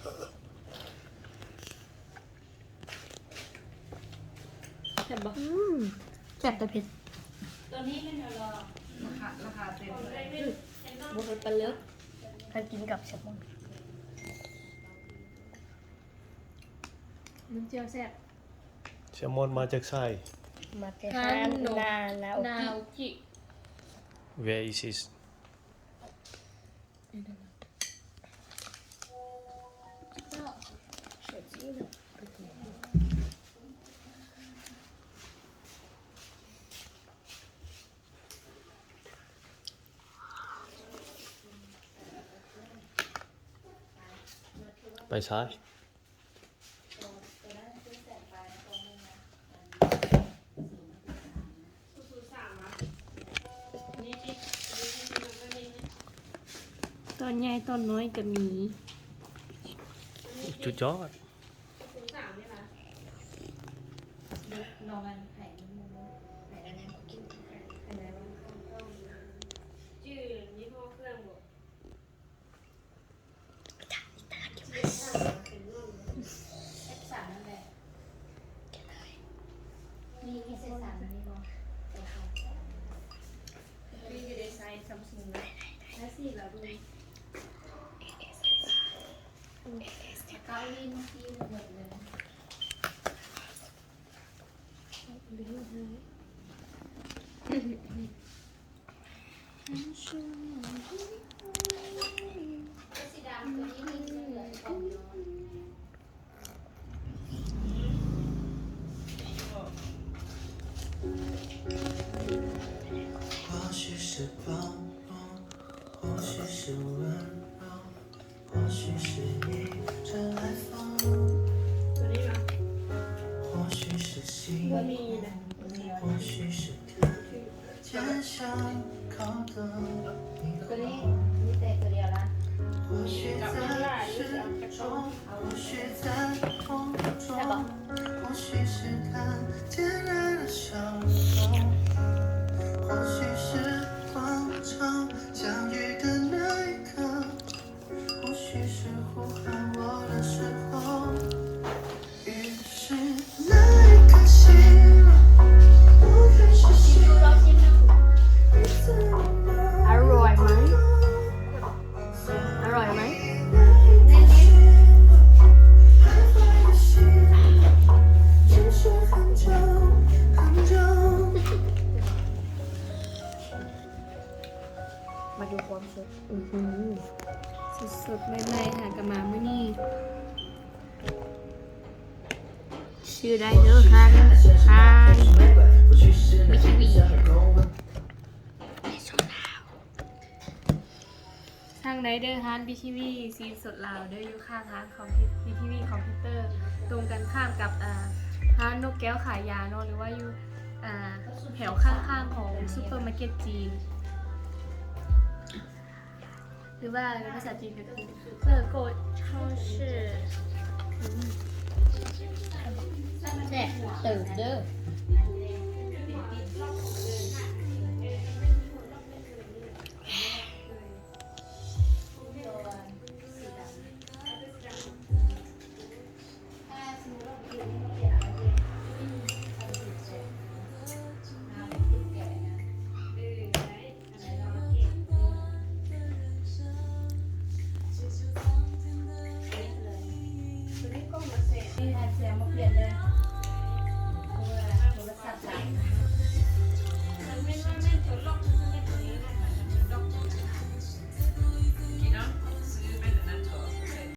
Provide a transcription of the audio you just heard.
เผ็ดบ่ แซ่บแต่เผ็ด ตัวนี้ไม่เท่าไรราคาเต็มเลย บุฟเฟ่ต์ปลาเลือก ถ้ากินกับแซลมอน น้ำเจียวแซ่บ แซลมอนมาจากไส้ มาแต่ร้านนาลาว นาวจิ Where is this ไปซ้าย ตอนใหญ่ตอนน้อยก็มี จุดยอด นอนไข่ไข่อะไรกินไข่อะไรบ้างจืดนี่พวกเครื่องหมดสามนั่นแหละมีเส้นสามนี่บ่มีอยู่ในไซส์ซัมซุงเลยแล้วสิเราดูเก้าลิ้นที่หมดเลยสีดำตัวนี้มีเหลือของน้อย或许是光荣，或许是温柔，或许是逆着来风， ตัวนี้มา 或许是心 บ่มีนะ 或许是看见伤口的你 ตัวนี้มีแต่ตัวเดียวละ 或许在失中，或许在风中，或许是看见爱的笑容，或许是广场相遇的那一刻，或许是呼喊我的时候，于是那一刻醒了，我开始想你在哪。 อร่อยไหมอร่อยไหม มาดูความสด สดๆใหม่ๆหากะมามื้อนี้ ชื่อได้เด้อฮันมิคิวี ทางไดเดอร์ฮานบีทีวีซีสดลาวเด้ออยู่ข้างร้านคอมบีทีวีคอมพิวเตอร์ ตรงกันข้ามกับร้านนกแก้วขายยาเนาะหรือว่าอยู่แถวข้างๆของซูเปอร์มาร์เก็ตจีน หรือว่าภาษาจีนก็คือเปิดโกดช่อชื่อ แซ่บตื่นเด้อ นี่แทนเสียงมาเปลี่ยนเลยโทรศัพท์